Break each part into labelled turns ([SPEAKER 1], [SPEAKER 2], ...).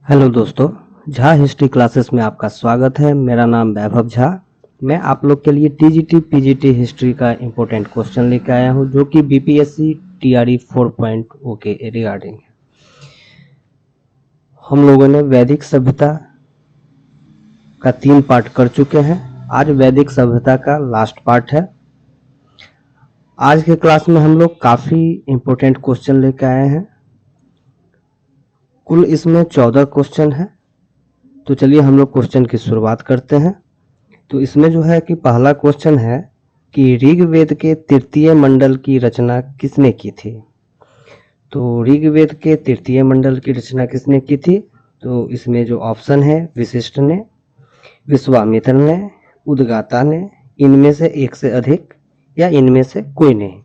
[SPEAKER 1] Hello दोस्तों, Jha history classes में आपका स्वागत है। मेरा नाम वैभव झा। मैं आप लोग के लिए टीजीटी पीजीटी हिस्ट्री का इम्पोर्टेंट क्वेश्चन लेकर आया हूं, जो कि बीपीएससी टीआरई 4.0 के रिगार्डिंग है। हम लोगों ने वैदिक सभ्यता का 3 पार्ट कर चुके हैं। आज वैदिक सभ्यता का लास्ट पार्ट है। आज के क्लास में हम लोग काफी इम्पोर्टेंट क्वेश्चन लेकर आए हैं। कुल इसमें 14 क्वेश्चन है। तो चलिए हम लोग क्वेश्चन की शुरुआत करते हैं। तो इसमें जो है कि पहला क्वेश्चन है कि ऋग्वेद के तृतीय मंडल की रचना किसने की थी। तो ऋग्वेद के तृतीय मंडल की रचना किसने की थी? तो इसमें जो ऑप्शन है, वशिष्ठ ने, विश्वामित्र ने, उद्गाता ने, इनमें से एक से अधिक या इनमें से कोई नहीं।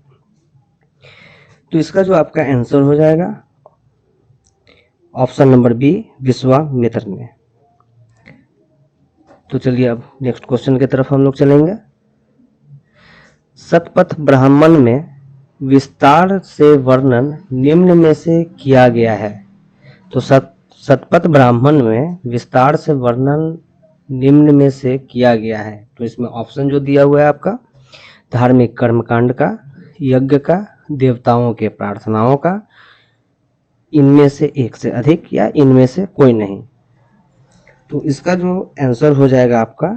[SPEAKER 1] तो इसका जो आपका आंसर हो जाएगा ऑप्शन नंबर बी, विश्वामित्र ने। तो चलिए अब नेक्स्ट क्वेश्चन की तरफ हम लोग चलेंगे। शतपथ ब्राह्मण में विस्तार से वर्णन निम्न में से किया गया है। तो शतपथ ब्राह्मण में विस्तार से वर्णन निम्न में से किया गया है। तो इसमें ऑप्शन जो दिया हुआ है आपका, धार्मिक कर्मकांड का, यज्ञ का, देवताओं के प्रार्थनाओं का, इनमें से एक से अधिक या इनमें से कोई नहीं। तो इसका जो आंसर हो जाएगा आपका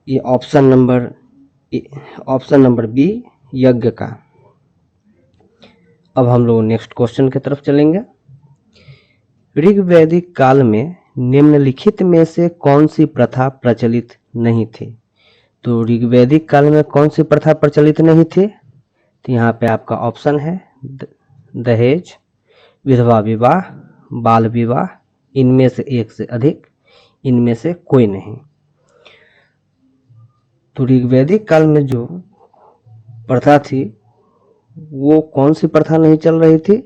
[SPEAKER 1] ये ऑप्शन नंबर बी, यज्ञ का। अब हम लोग नेक्स्ट क्वेश्चन की तरफ चलेंगे। ऋग्वैदिक काल में निम्नलिखित में से कौन सी प्रथा प्रचलित नहीं थी। तो ऋग्वैदिक काल में कौन सी प्रथा प्रचलित नहीं थी? तो यहाँ पे आपका ऑप्शन है दहेज, विधवा विवाह, बाल विवाह, इनमें से एक से अधिक, इनमें से कोई नहीं। तो ऋग्वैदिक काल में जो प्रथा थी वो कौन सी प्रथा नहीं चल रही थी?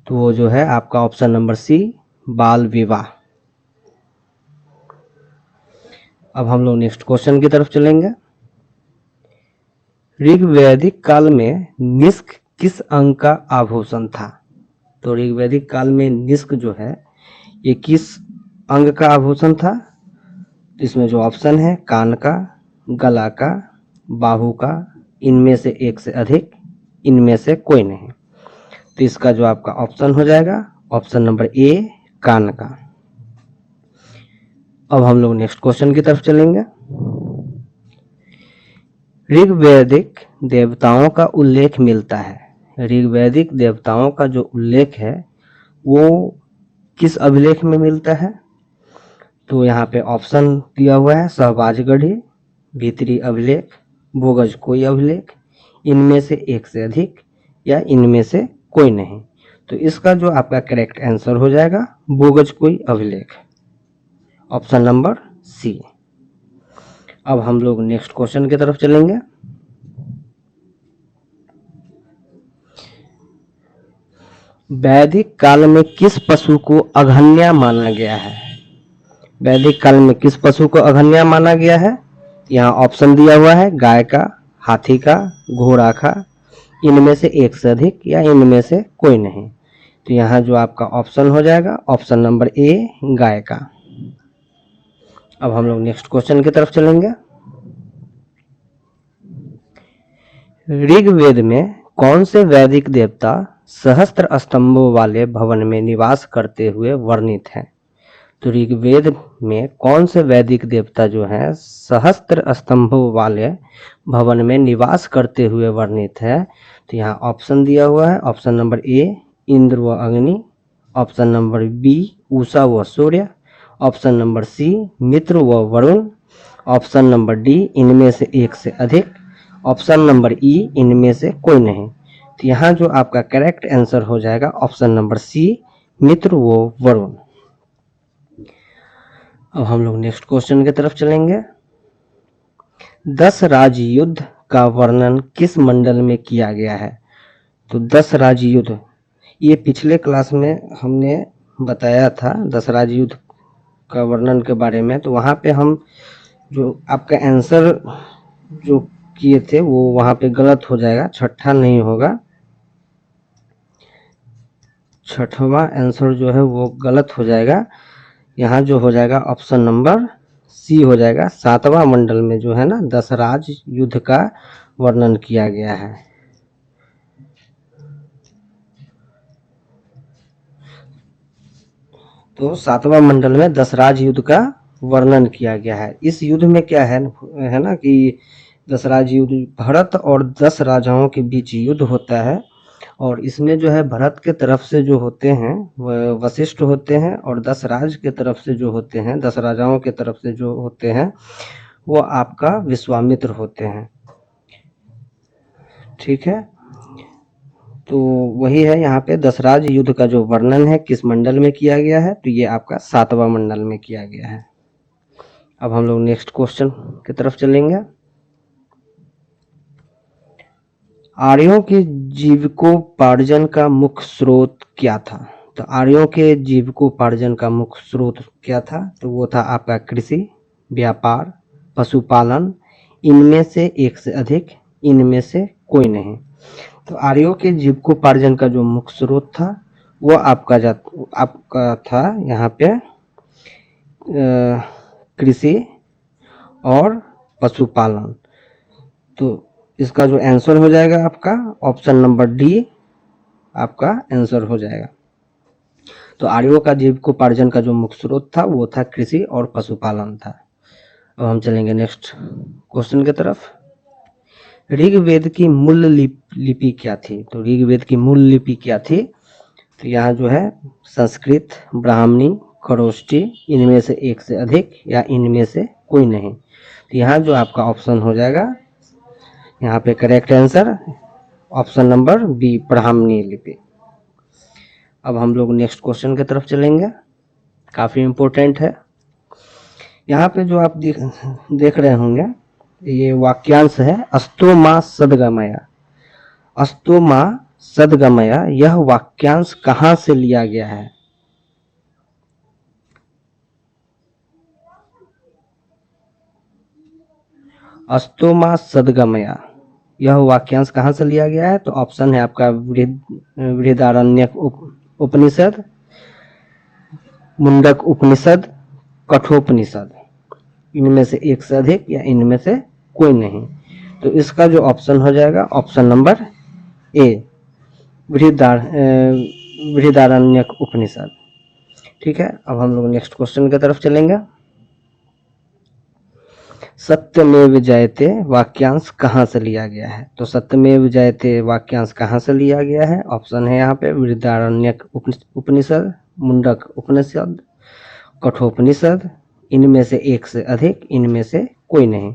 [SPEAKER 1] तो वो जो है आपका ऑप्शन नंबर सी, बाल विवाह। अब हम लोग नेक्स्ट क्वेश्चन की तरफ चलेंगे। ऋग्वैदिक काल में निष्क किस अंग का आभूषण था? तो ऋग्वैदिक काल में निष्क जो है ये किस अंग का आभूषण था? इसमें जो ऑप्शन है, कान का, गला का, बाहु का, इनमें से एक से अधिक, इनमें से कोई नहीं। तो इसका जो आपका ऑप्शन हो जाएगा ऑप्शन नंबर ए, कान का। अब हम लोग नेक्स्ट क्वेश्चन की तरफ चलेंगे। ऋग्वैदिक देवताओं का उल्लेख मिलता है। ऋग्वैदिक देवताओं का जो उल्लेख है वो किस अभिलेख में मिलता है? तो यहाँ पे ऑप्शन दिया हुआ है, सहबाजगढ़ी, भीतरी अभिलेख, बोगज कोई अभिलेख, इनमें से एक से अधिक या इनमें से कोई नहीं। तो इसका जो आपका करेक्ट आंसर हो जाएगा बोगज कोई अभिलेख, ऑप्शन नंबर सी। अब हम लोग नेक्स्ट क्वेश्चन की तरफ चलेंगे। वैदिक काल में किस पशु को अघन्या माना गया है? वैदिक काल में किस पशु को अघन्या माना गया है? यहाँ ऑप्शन दिया हुआ है, गाय का, हाथी का, घोड़ा का, इनमें से एक से अधिक या इनमें से कोई नहीं। तो यहाँ जो आपका ऑप्शन हो जाएगा ऑप्शन नंबर ए, गाय का। अब हम लोग नेक्स्ट क्वेश्चन की तरफ चलेंगे। ऋग्वेद में कौन से वैदिक देवता सहस्त्र स्तंभों वाले भवन में निवास करते हुए वर्णित हैं? तो ऋग्वेद में कौन से वैदिक देवता जो हैं सहस्त्र स्तंभों वाले भवन में निवास करते हुए वर्णित है? तो यहाँ ऑप्शन दिया हुआ है, ऑप्शन नंबर ए, इंद्र व अग्नि, ऑप्शन नंबर बी, उषा व सूर्य, ऑप्शन नंबर सी, मित्र व वरुण, ऑप्शन नंबर डी, इनमें से एक से अधिक, ऑप्शन नंबर ई, इनमें से कोई नहीं। तो यहाँ जो आपका करेक्ट आंसर हो जाएगा ऑप्शन नंबर सी, मित्र व वरुण। अब हम लोग नेक्स्ट क्वेश्चन की तरफ चलेंगे। 10 राजयुद्ध का वर्णन किस मंडल में किया गया है? तो 10 राजयुद्ध, ये पिछले क्लास में हमने बताया था 10 राजयुद्ध का वर्णन के बारे में। तो वहाँ पे हम जो आपका आंसर जो किए थे वो वहाँ पे गलत हो जाएगा, छठा नहीं होगा, छठवां आंसर जो है वो गलत हो जाएगा। यहाँ जो हो जाएगा ऑप्शन नंबर सी हो जाएगा। 7वां मंडल में जो है ना दशराज युद्ध का वर्णन किया गया है। तो 7वां मंडल में दशराज युद्ध का वर्णन किया गया है। इस युद्ध में क्या है ना कि दशराज युद्ध भरत और 10 राजाओं के बीच युद्ध होता है और इसमें जो है भरत के तरफ से जो होते हैं वह वशिष्ठ होते हैं और 10 राज के तरफ से जो होते हैं 10 राजाओं के तरफ से जो होते हैं वो आपका विश्वामित्र होते हैं। ठीक है, तो वही है यहाँ पे दशराज युद्ध का जो वर्णन है किस मंडल में किया गया है, तो ये आपका 7वां मंडल में किया गया है। अब हम लोग नेक्स्ट क्वेश्चन की तरफ चलेंगे। आर्यों के जीविकोपार्जन का मुख्य स्रोत क्या था? तो आर्यों के जीविकोपार्जन का मुख्य स्रोत क्या था? तो वो था आपका कृषि, व्यापार, पशुपालन, इनमें से एक से अधिक, इनमें से कोई नहीं। तो आर्यों के जीविकोपार्जन का जो मुख्य स्रोत था वो आपका था यहाँ पे कृषि और पशुपालन। तो इसका जो आंसर हो जाएगा आपका ऑप्शन नंबर डी आपका आंसर हो जाएगा। तो आर्यों का जीविकोपार्जन का जो मुख्य स्रोत था वो था कृषि और पशुपालन था। अब हम चलेंगे नेक्स्ट क्वेश्चन की तरफ। ऋग्वेद की मूल लिपि क्या थी? तो ऋग्वेद की मूल लिपि क्या थी? तो यहाँ जो है संस्कृत, ब्राह्मणी, खरोष्टी, इनमें से एक से अधिक या इनमें से कोई नहीं। तो यहाँ जो आपका ऑप्शन हो जाएगा यहाँ पे correct answer option number B Brahmani लिपि। अब हम लोग नेक्स्ट क्वेश्चन की तरफ चलेंगे, काफी इंपॉर्टेंट है। यहाँ पे जो आप देख रहे होंगे ये वाक्यांश है अस्तो मां सदगमया। अस्तो मां सदगमया यह वाक्यांश कहाँ से लिया गया है? अस्तो मां सदगमया यह वाक्यांश कहाँ से लिया गया है? तो ऑप्शन है आपका बृहदारण्यक उपनिषद, मुंडक उपनिषद, कठोपनिषद, इनमें से एक से अधिक या इनमें से कोई नहीं। तो इसका जो ऑप्शन हो जाएगा option number A Brihadaranyaka Upanishad. ठीक है, अब हम लोग नेक्स्ट क्वेश्चन की तरफ चलेंगे। सत्यमेव जयते वाक्यांश कहाँ से लिया गया है? तो सत्यमेव जयते वाक्यांश कहाँ से लिया गया है? ऑप्शन है यहाँ पे बृहदारण्यक उपनिषद, मुंडक उपनिषद, कठोपनिषद, इनमें से एक से अधिक, इनमें से कोई नहीं।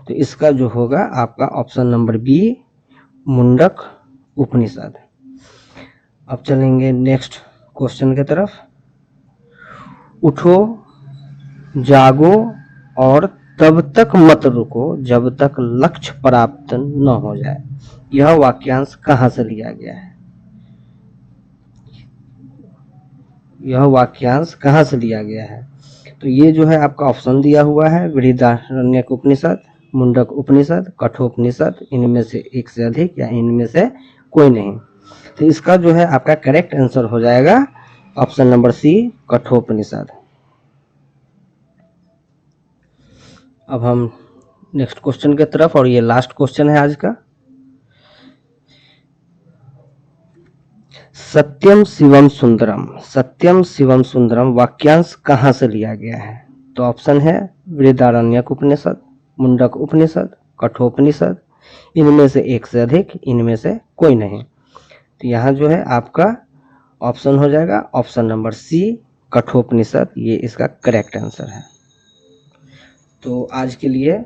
[SPEAKER 1] तो इसका जो होगा आपका ऑप्शन नंबर बी मुंडक उपनिषद। अब चलेंगे नेक्स्ट क्वेश्चन की तरफ। उठो, जागो और तब तक मत रुको जब तक लक्ष्य प्राप्त न हो जाए, यह वाक्यांश कहाँ से लिया गया है? यह वाक्यांश कहाँ से लिया गया है? तो ये जो है आपका ऑप्शन दिया हुआ है बृहदारण्यक उपनिषद, मुंडक उपनिषद, कठोपनिषद, इनमें से एक से अधिक या इनमें से कोई नहीं। तो इसका जो है आपका करेक्ट आंसर हो जाएगा ऑप्शन नंबर सी कठोपनिषद। अब हम नेक्स्ट क्वेश्चन की तरफ, और ये लास्ट क्वेश्चन है आज का। सत्यम शिवम सुंदरम, सत्यम शिवम सुंदरम वाक्यांश कहाँ से लिया गया है? तो ऑप्शन है बृहदारण्यक उपनिषद, मुंडक उपनिषद, कठोपनिषद, इनमें से एक से अधिक, इनमें से कोई नहीं। तो यहाँ जो है आपका ऑप्शन हो जाएगा ऑप्शन नंबर सी कठोपनिषद, ये इसका करेक्ट आंसर है। तो आज के लिए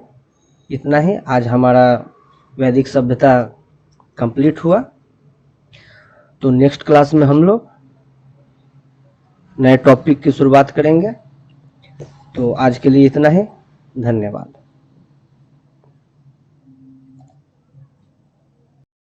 [SPEAKER 1] इतना ही। आज हमारा वैदिक सभ्यता कंप्लीट हुआ। तो नेक्स्ट क्लास में हम लोग नए टॉपिक की शुरुआत करेंगे। तो आज के लिए इतना ही, धन्यवाद।